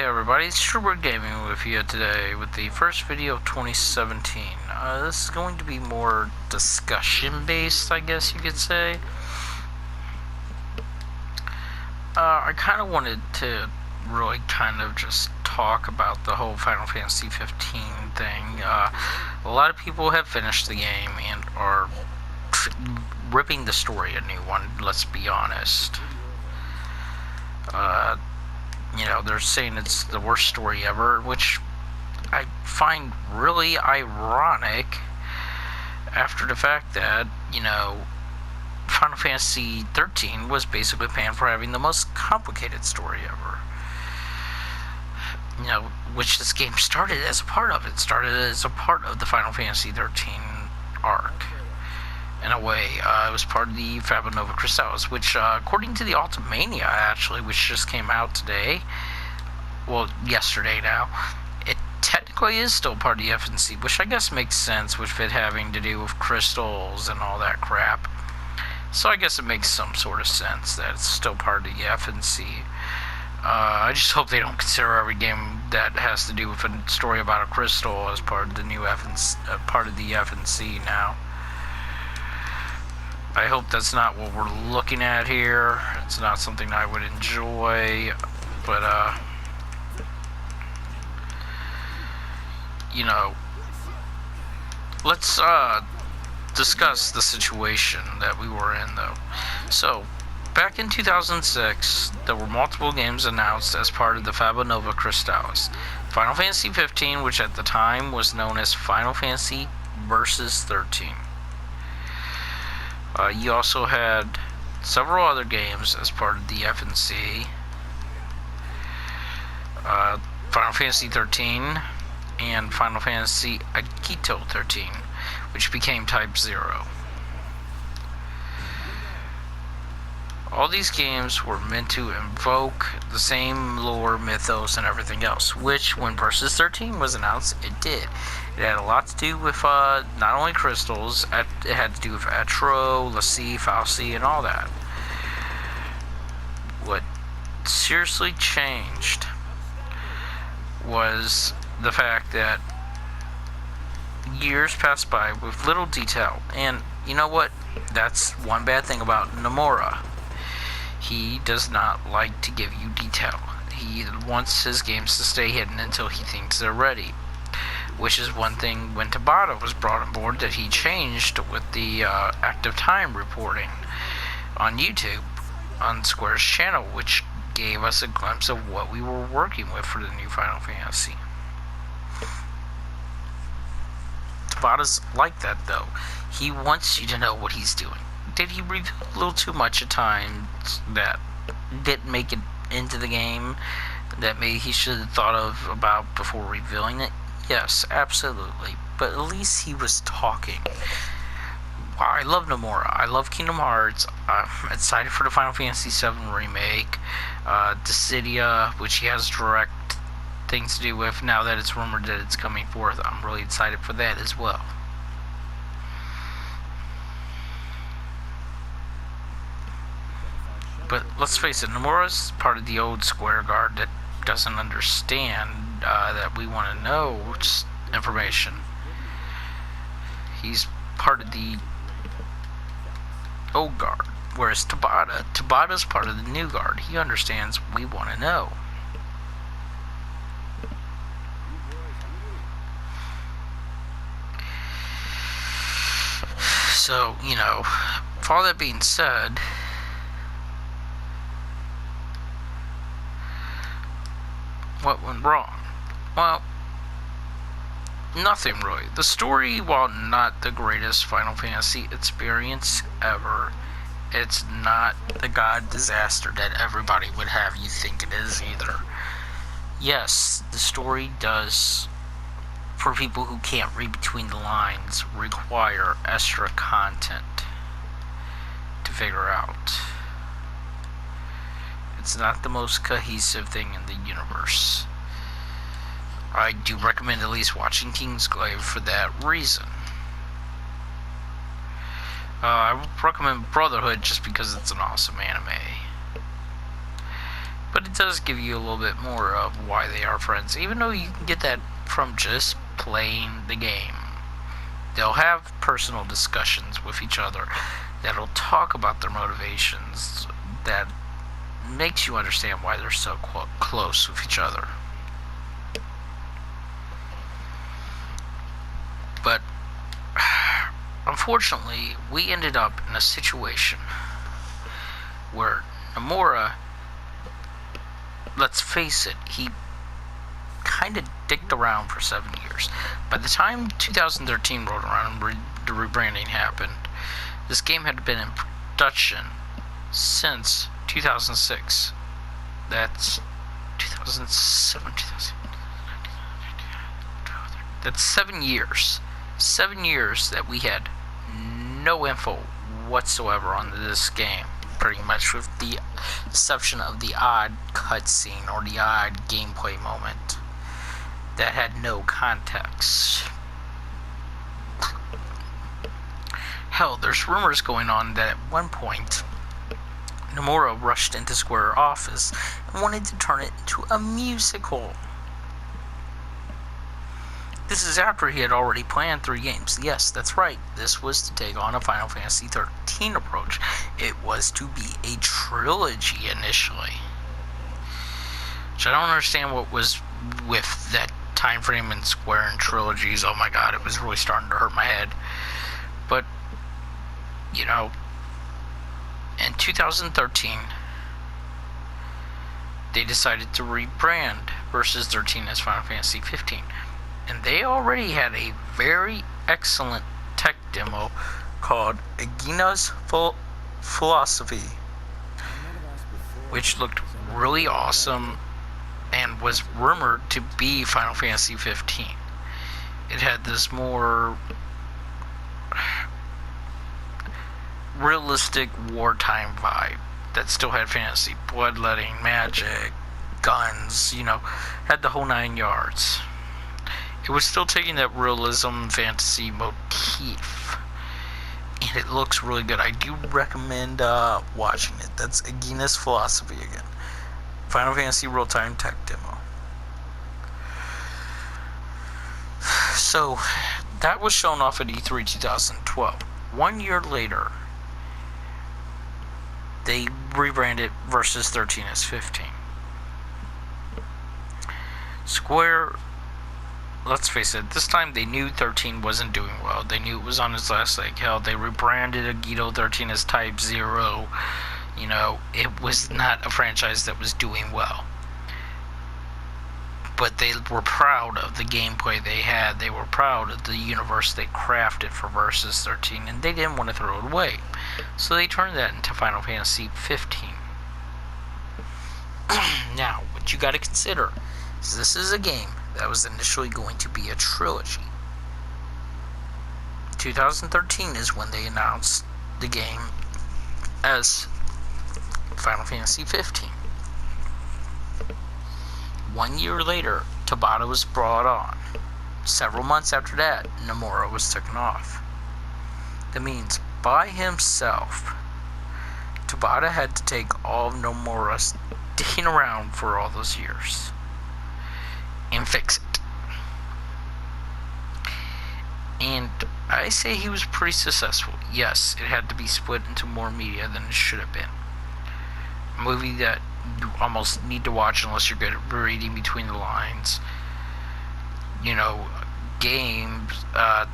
everybody, it's Rebranding with you today with the first video of 2017. This is going to be more discussion based, I guess you could say. I kind of wanted to really kind of just talk about the whole Final Fantasy 15 thing. A lot of people have finished the game and are ripping the story a new one, let's be honest. They're saying it's the worst story ever, which I find really ironic after the fact that, Final Fantasy 13 was basically panned for having the most complicated story ever. Which this game started as a part of. It started as a part of the Final Fantasy 13 arc. In a way, it was part of the Nova Crystallis, which, according to the Ultimania, actually, which just came out today, well, yesterday now, it technically is still part of the FNC, which I guess makes sense with it having to do with crystals and all that crap. So I guess it makes some sort of sense that it's still part of the FNC. I just hope they don't consider every game that has to do with a story about a crystal as part of the new part of the FNC now. I hope that's not what we're looking at here. It's not something I would enjoy, but let's discuss the situation that we were in, though. So, back in 2006, there were multiple games announced as part of the Nova Crystallis. Final Fantasy 15, which at the time was known as Final Fantasy Versus 13. You also had several other games as part of the FNC. Final Fantasy 13 and Final Fantasy Akito 13, which became Type 0. All these games were meant to invoke the same lore, mythos, and everything else, which, when Versus 13 was announced, it did. It had a lot to do with not only crystals, it had to do with Atro, Lassie, Falsi, and all that. What seriously changed was the fact that years passed by with little detail. And you know what? That's one bad thing about Nomura. He does not like to give you detail. He wants his games to stay hidden until he thinks they're ready. Which is one thing when Tabata was brought on board that he changed with the active time reporting on YouTube on Square's channel, which gave us a glimpse of what we were working with for the new Final Fantasy. Tabata's like that, though. He wants you to know what he's doing. Did he reveal a little too much at times that didn't make it into the game that maybe he should have thought about before revealing it? Yes, absolutely. But at least he was talking. I love Nomura. I love Kingdom Hearts. I'm excited for the Final Fantasy VII remake. Dissidia, which he has direct things to do with. Now that it's rumored that it's coming forth, I'm really excited for that as well. But let's face it, Nomura's part of the old Square Guard that doesn't understand that we want to know information. He's part of the old guard, whereas Tabata's part of the new guard. He understands we want to know. So, with all that being said, what went wrong? Well, nothing really. The story, while not the greatest Final Fantasy experience ever, it's not the god disaster that everybody would have you think it is either. Yes, the story does, for people who can't read between the lines, require extra content to figure out. It's not the most cohesive thing in the universe. I do recommend at least watching Kingsglaive for that reason. I would recommend Brotherhood just because it's an awesome anime. but it does give you a little bit more of why they are friends, even though you can get that from just playing the game. They'll have personal discussions with each other that'll talk about their motivations, that makes you understand why they're so close with each other. But unfortunately, we ended up in a situation where Nomura, let's face it, he kind of dicked around for 7 years. By the time 2013 rolled around and the rebranding happened, this game had been in production since 2006. That's 2007, 2000. That's 7 years. 7 years that we had no info whatsoever on this game, pretty much, with the exception of the odd cutscene or the odd gameplay moment that had no context. Hell, there's rumors going on that at one point Nomura rushed into Square office and wanted to turn it into a musical. This is after he had already planned 3 games. Yes, that's right. This was to take on a Final Fantasy XIII approach. It was to be a trilogy initially. Which I don't understand what was with that time frame in Square and trilogies. Oh my god, it was really starting to hurt my head. But, you know, in 2013, they decided to rebrand Versus 13 as Final Fantasy 15. And they already had a very excellent tech demo called Agina's Philosophy, which looked really awesome and was rumored to be Final Fantasy 15. It had this more realistic wartime vibe that still had fantasy, bloodletting, magic, guns, you know, had the whole 9 yards. It was still taking that realism fantasy motif, and it looks really good. I do recommend watching it. That's Agina's Philosophy again. Final Fantasy real-time tech demo. So, that was shown off at E3 2012. 1 year later, they rebranded Versus 13 as 15. Square, let's face it, this time they knew 13 wasn't doing well. They knew it was on its last leg. Hell, they rebranded Agito 13 as Type 0. You know, it was not a franchise that was doing well. But they were proud of the gameplay they had. They were proud of the universe they crafted for Versus 13, and they didn't want to throw it away. So they turned that into Final Fantasy 15. Now, what you got to consider is this is a game that was initially going to be a trilogy. 2013 is when they announced the game as Final Fantasy 15. 1 year later, Tabata was brought on. Several months after that, Nomura was taken off. That means, by himself, Tabata had to take all of Nomura's sticking around for all those years and fix it. And I say he was pretty successful. Yes, it had to be split into more media than it should have been. A movie that you almost need to watch unless you're good at reading between the lines. You know, games, a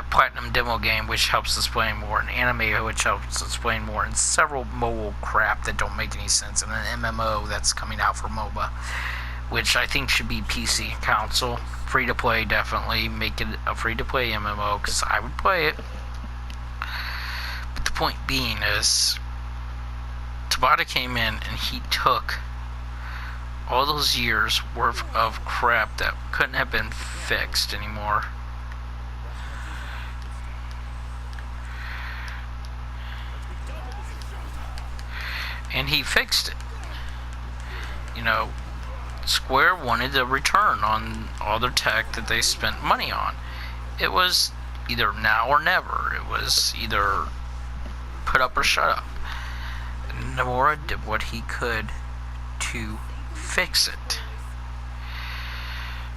platinum demo game which helps explain more, an anime which helps explain more, and several mobile crap that don't make any sense, and an MMO that's coming out for MOBA, which I think should be PC and console. Free to play, definitely. Make it a free to play MMO, because I would play it. But the point being is, Tabata came in and he took all those years worth of crap that couldn't have been fixed anymore. And he fixed it. You know, Square wanted a return on all their tech that they spent money on. It was either now or never. It was either put up or shut up. Nomura did what he could to fix it.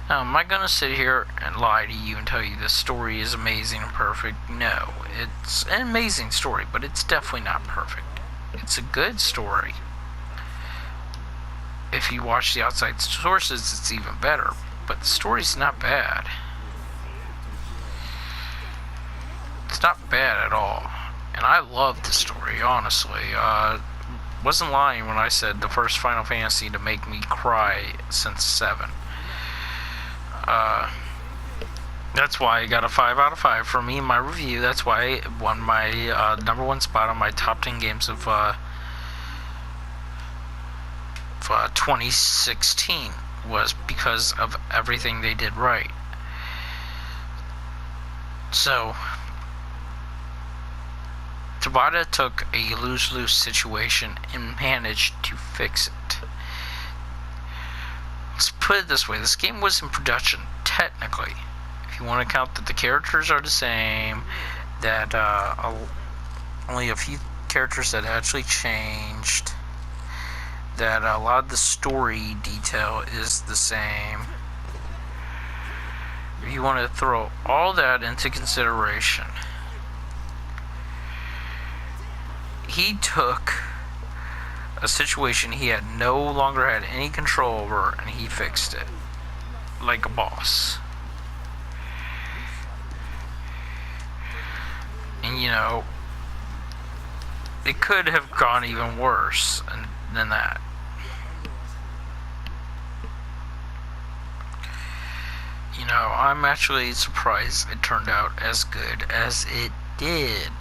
Now, am I going to sit here and lie to you and tell you this story is amazing and perfect? No, it's an amazing story, but it's definitely not perfect. It's a good story. If you watch the outside sources, it's even better, but the story's not bad. It's not bad at all, and I love the story, honestly. Wasn't lying when I said the first Final Fantasy to make me cry since 7. That's why I got a 5 out of 5 for me in my review. That's why it won my number 1 spot on my top 10 games of 2016, was because of everything they did right. So, Tabata took a lose-lose situation and managed to fix it. Let's put it this way, this game was in production, technically. If you want to count that the characters are the same, that only a few characters that actually changed, that a lot of the story detail is the same. If you want to throw all that into consideration, he took a situation he had no longer had any control over, and he fixed it like a boss. And you know, it could have gone even worse than that. You know, I'm actually surprised it turned out as good as it did.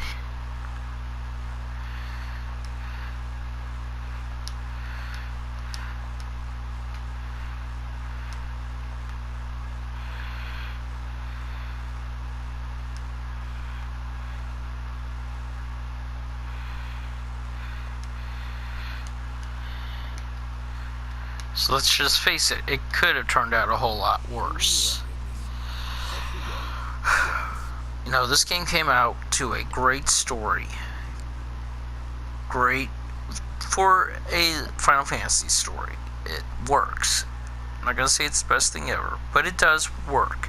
So let's just face it, it could have turned out a whole lot worse. You know, this game came out to a great story. Great for a Final Fantasy story. It works. I'm not going to say it's the best thing ever, but it does work.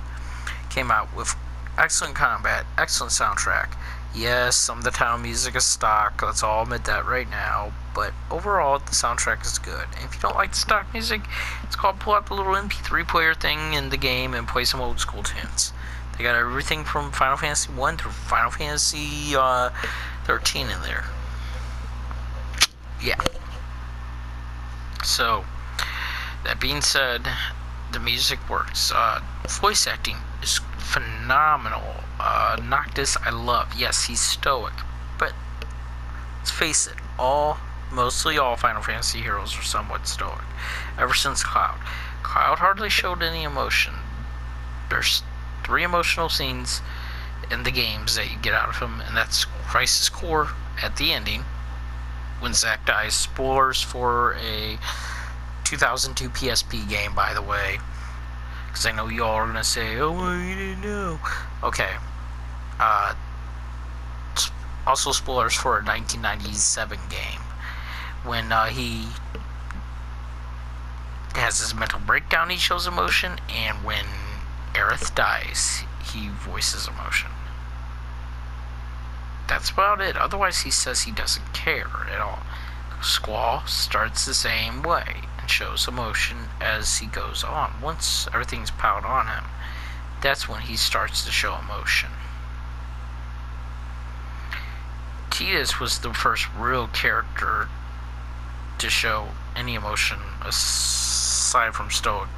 Came out with excellent combat, excellent soundtrack. Yes, some of the town music is stock, let's all admit that right now, but overall the soundtrack is good. And if you don't like the stock music, it's called pull out the little MP3 player thing in the game and play some old school tunes. They got everything from Final Fantasy 1 through Final Fantasy 13 in there. Yeah. So, that being said, the music works. Voice acting is phenomenal. Noctis, I love. Yes, he's stoic, but let's face it, mostly all Final Fantasy heroes are somewhat stoic. Ever since Cloud. Cloud hardly showed any emotion. There's 3 emotional scenes in the games that you get out of him, and that's Crisis Core at the ending, when Zack dies. Spoilers for a 2002 PSP game, by the way, because I know y'all are going to say, oh, well, you didn't know. Okay. Also spoilers for a 1997 game, when he has his mental breakdown, he shows emotion, and when Aerith dies, he voices emotion. That's about it. Otherwise, he says he doesn't care at all. Squall starts the same way and shows emotion as he goes on. Once everything's piled on him, that's when he starts to show emotion. Tidus was the first real character to show any emotion aside from Stoic,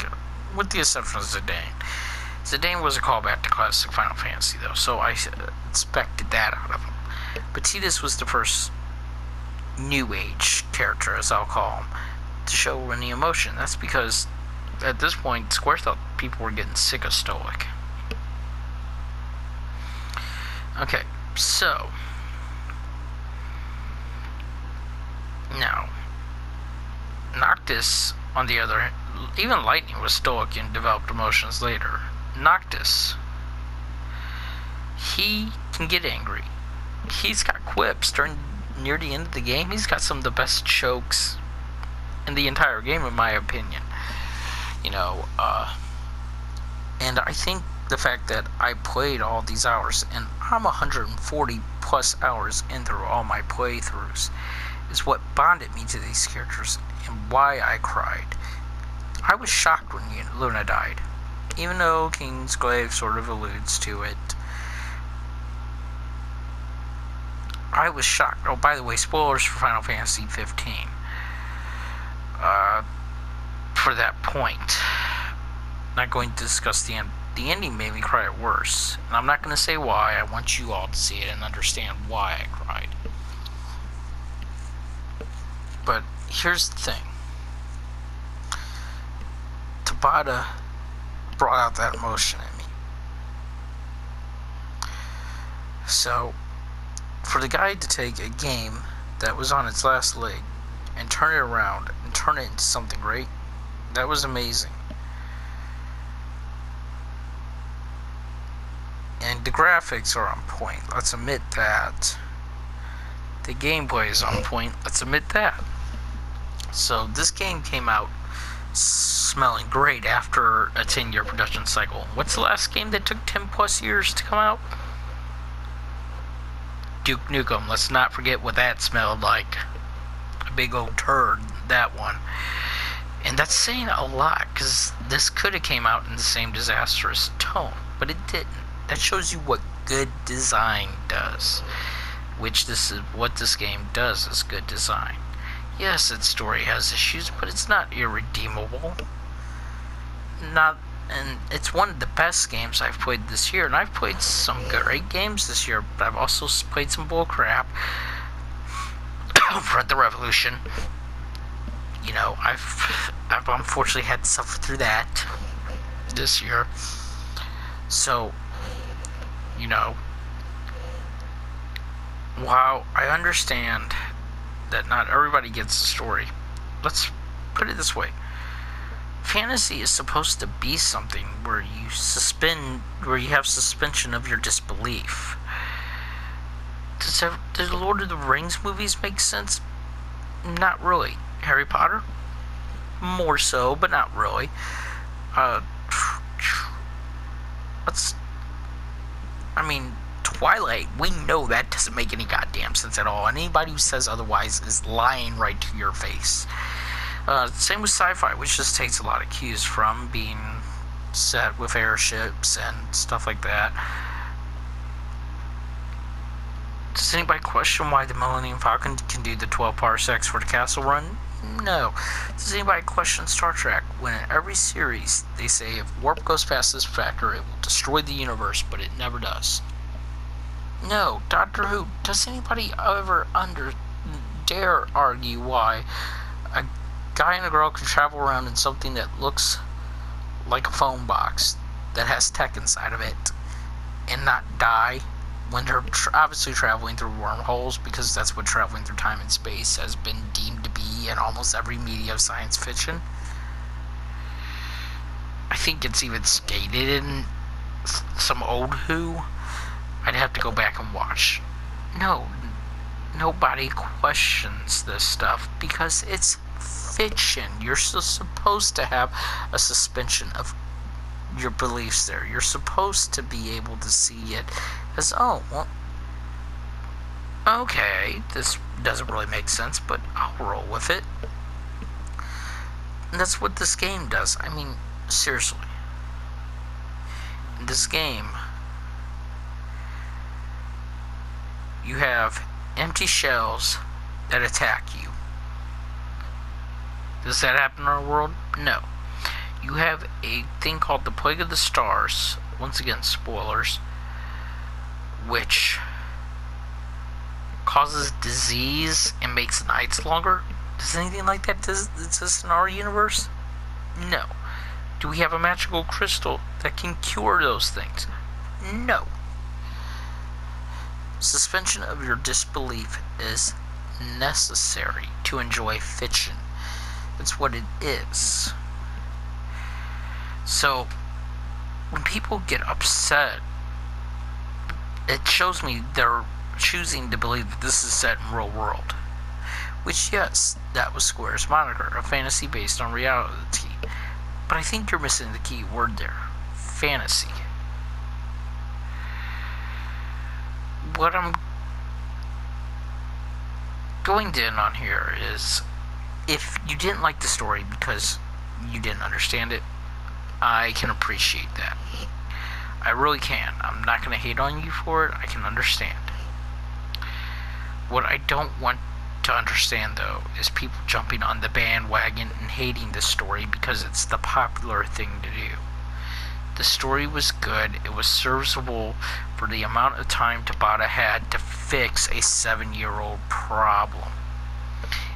with the exception of Zidane. Zidane was a callback to classic Final Fantasy, though, so I expected that out of him. But Tidus was the first new age character, as I'll call him, to show any emotion. That's because at this point, Square thought people were getting sick of Stoic. Okay, so now Noctis, on the other hand, even Lightning was stoic and developed emotions later. Noctis, he can get angry. He's got quips near the end of the game. He's got some of the best jokes in the entire game, in my opinion. You know, and I think the fact that I played all these hours, and I'm 140 plus hours in through all my playthroughs, is what bonded me to these characters and why I cried. I was shocked when Luna died, even though Kingsglaive sort of alludes to it. I was shocked. Oh, by the way, spoilers for Final Fantasy 15. For that point, not going to discuss the end. The ending made me cry worse, and I'm not going to say why. I want you all to see it and understand why I cried. But here's the thing. Tabata brought out that emotion in me. So, for the guy to take a game that was on its last leg and turn it around and turn it into something great, that was amazing. And the graphics are on point, let's admit that. The gameplay is on point, let's admit that. So this game came out smelling great after a 10-year production cycle. What's the last game that took 10 plus years to come out? Duke Nukem. Let's not forget what that smelled like. A big old turd, that one. And that's saying a lot, because this could have came out in the same disastrous tone, but it didn't. That shows you what good design does. Which this is what this game does, is good design. Yes, its story has issues, but it's not irredeemable. And it's one of the best games I've played this year, and I've played some great games this year, but I've also played some bullcrap. Red the Revolution. You know, I've unfortunately had to suffer through that this year. So, you know, while I understand that not everybody gets the story, let's put it this way. Fantasy is supposed to be something where you have suspension of your disbelief. Does the Lord of the Rings movies make sense? Not really. Harry Potter? More so, but not really. Twilight, we know that doesn't make any goddamn sense at all. And anybody who says otherwise is lying right to your face. Same with sci-fi, which just takes a lot of cues from being set with airships and stuff like that. Does anybody question why the Millennium Falcon can do the 12 parsecs for the Castle Run? No. Does anybody question Star Trek when in every series they say if warp goes past this factor it will destroy the universe, but it never does? No. Doctor Who, does anybody ever dare argue why a guy and a girl can travel around in something that looks like a phone box that has tech inside of it and not die when they're obviously traveling through wormholes, because that's what traveling through time and space has been deemed to be in almost every media of science fiction? I think it's even stated in some old Who. I'd have to go back and watch. No, nobody questions this stuff because it's fiction. You're still supposed to have a suspension of your beliefs there. You're supposed to be able to see it as, oh, well, okay, this doesn't really make sense, but I'll roll with it. And that's what this game does. I mean, seriously. In this game, you have empty shells that attack you. Does that happen in our world? No. You have a thing called the Plague of the Stars, once again, spoilers, which causes disease and makes nights longer. Does anything like that exist in our universe? No. Do we have a magical crystal that can cure those things? No. Suspension of your disbelief is necessary to enjoy fiction. That's what it is. So, when people get upset, it shows me they're choosing to believe that this is set in real world. Which, yes, that was Square's moniker, a fantasy based on reality. But I think you're missing the key word there. Fantasy. What I'm going to end on here is, if you didn't like the story because you didn't understand it, I can appreciate that. I really can. I'm not going to hate on you for it. I can understand. What I don't want to understand, though, is people jumping on the bandwagon and hating the story because it's the popular thing to do. The story was good. It was serviceable for the amount of time Tabata had to fix a 7-year-old problem.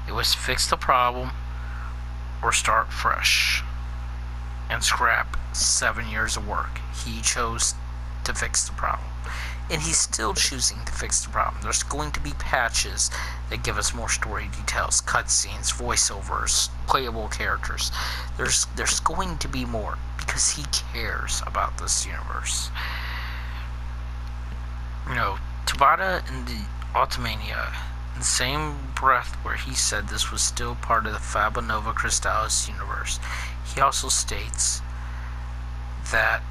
It was fix the problem or start fresh and scrap 7 years of work. He chose to fix the problem. And he's still choosing to fix the problem. There's going to be patches that give us more story details, cutscenes, voiceovers, playable characters. There's going to be more because he cares about this universe. You know, Tabata in the Ultimania, in the same breath where he said this was still part of the Faba Nova Crystallis universe, he also states that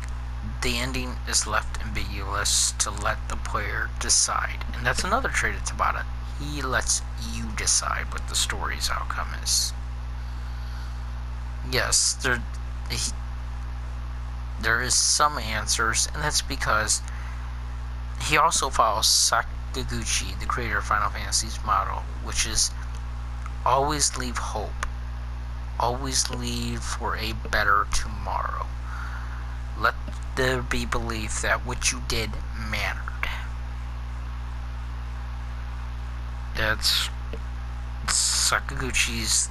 the ending is left ambiguous to let the player decide. And that's another trait of Tabata. He lets you decide what the story's outcome is. Yes, there is some answers, and that's because he also follows Sakaguchi, the creator of Final Fantasy's motto, which is always leave hope. Always leave for a better tomorrow. Let there be belief that what you did mattered. That's Sakaguchi's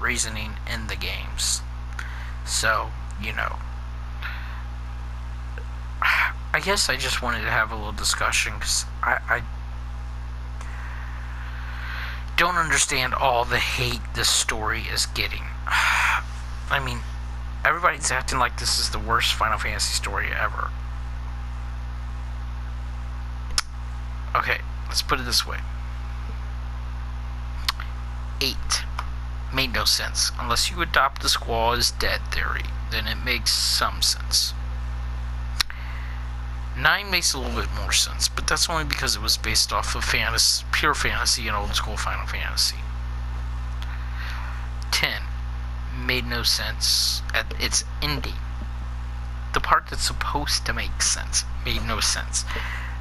reasoning in the games. So, you know, I guess I just wanted to have a little discussion because I don't understand all the hate this story is getting. I mean, everybody's acting like this is the worst Final Fantasy story ever. Okay, let's put it this way. 8 made no sense. Unless you adopt the Squall is dead theory, then it makes some sense. 9 makes a little bit more sense, but that's only because it was based off of pure fantasy and old school Final Fantasy. 10 made no sense at its ending. The part that's supposed to make sense made no sense,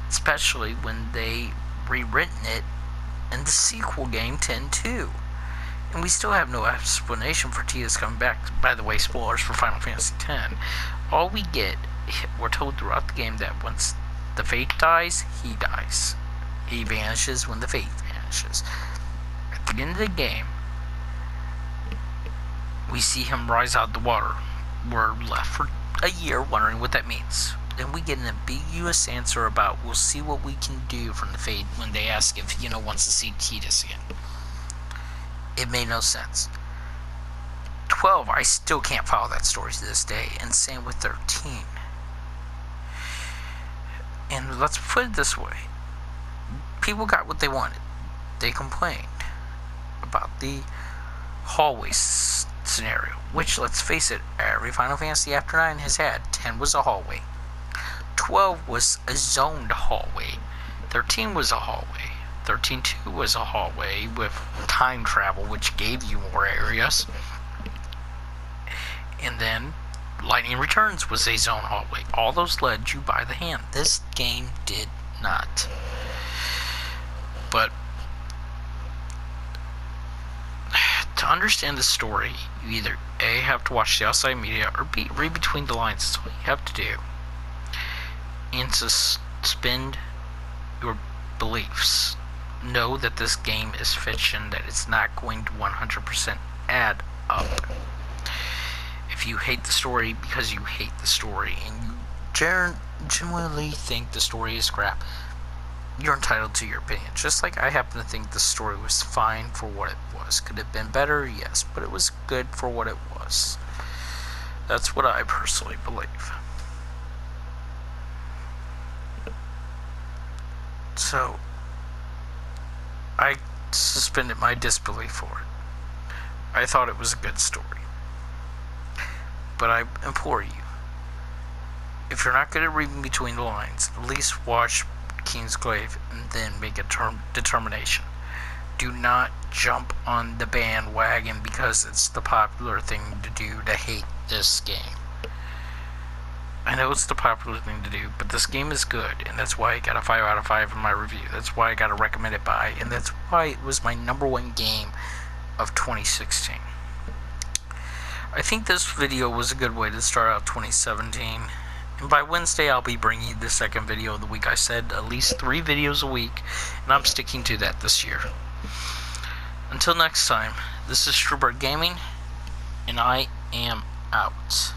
especially when they rewritten it in the sequel game 10-2. And we still have no explanation for Tidus coming back. By the way, spoilers for Final Fantasy X. All we get, we're told throughout the game that once the Fate dies, he dies. He vanishes when the Fate vanishes. At the end of the game, we see him rise out of the water. We're left for a year wondering what that means. Then we get an ambiguous answer about we'll see what we can do from the Fate when they ask if wants to see Tidus again. It made no sense. 12, I still can't follow that story to this day, and same with 13. And let's put it this way. People got what they wanted. They complained about the hallway scenario, which, let's face it, every Final Fantasy after 9 has had. 10 was a hallway. 12 was a zoned hallway. 13 was a hallway. 13.2 was a hallway with time travel, which gave you more areas. And then Lightning Returns was a zone hallway. All those led you by the hand. This game did not. But to understand the story, you either A, have to watch the outside media, or B, read between the lines. That's all you have to do. And to suspend your beliefs. Know that this game is fiction, that it's not going to 100% add up. If you hate the story because you hate the story, and you genuinely think the story is crap, you're entitled to your opinion. Just like I happen to think the story was fine for what it was. Could it have been better? Yes, but it was good for what it was. That's what I personally believe. So, I suspended my disbelief for it. I thought it was a good story. But I implore you, if you're not good at reading between the lines, at least watch Kingsglaive and then make a determination. Do not jump on the bandwagon because it's the popular thing to do to hate this game. I know it's the popular thing to do, but this game is good, and that's why I got a 5 out of 5 in my review. That's why I got a recommended buy, and that's why it was my #1 game of 2016. I think this video was a good way to start out 2017. And by Wednesday, I'll be bringing you the second video of the week. I said at least 3 videos a week, and I'm sticking to that this year. Until next time, this is Rebranding, and I am out.